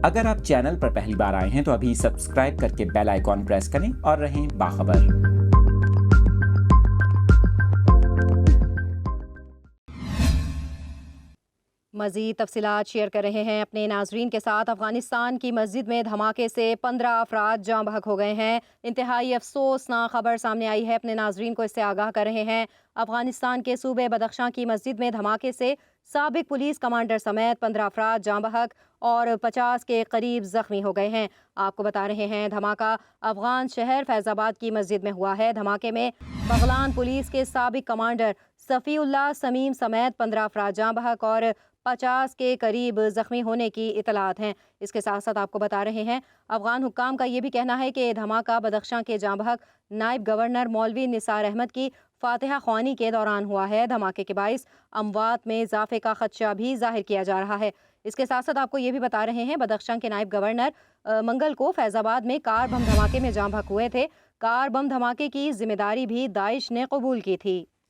اگر آپ چینل پر پہلی بار آئے ہیں تو ابھی سبسکرائب کر کے بیل آئیکن پریس کریں اور رہیں باخبر۔ مزید تفصیلات شیئر کر رہے ہیں اپنے ناظرین کے ساتھ۔ افغانستان کی مسجد میں دھماکے سے 15 افراد جاں بحق ہو گئے ہیں۔ انتہائی افسوسناک خبر سامنے آئی ہے، اپنے ناظرین کو اس سے آگاہ کر رہے ہیں۔ افغانستان کے صوبے بدخشاں کی مسجد میں دھماکے سے سابق پولیس کمانڈر سمیت 15 افراد جاں بحق اور 50 کے قریب زخمی ہو گئے ہیں۔ آپ کو بتا رہے ہیں دھماکہ افغان شہر فیض آباد کی مسجد میں ہوا ہے۔ دھماکے میں بغلان پولیس کے سابق کمانڈر صفی اللہ سمیم سمیت 15 افراد جاں بحق اور 50 کے قریب زخمی ہونے کی اطلاعات ہیں۔ اس کے ساتھ ساتھ آپ کو بتا رہے ہیں افغان حکام کا یہ بھی کہنا ہے کہ دھماکہ بدخشاں کے جاں بحق نائب گورنر مولوی نثار احمد کی فاتحہ خوانی کے دوران ہوا ہے۔ دھماکے کے باعث اموات میں اضافے کا خدشہ بھی ظاہر کیا جا رہا ہے۔ اس کے ساتھ ساتھ آپ کو یہ بھی بتا رہے ہیں بدخشاں کے نائب گورنر منگل کو فیض آباد میں کار بم دھماکے میں جاں بحق ہوئے تھے۔ کار بم دھماکے کی ذمہ داری بھی داعش نے قبول کی تھی۔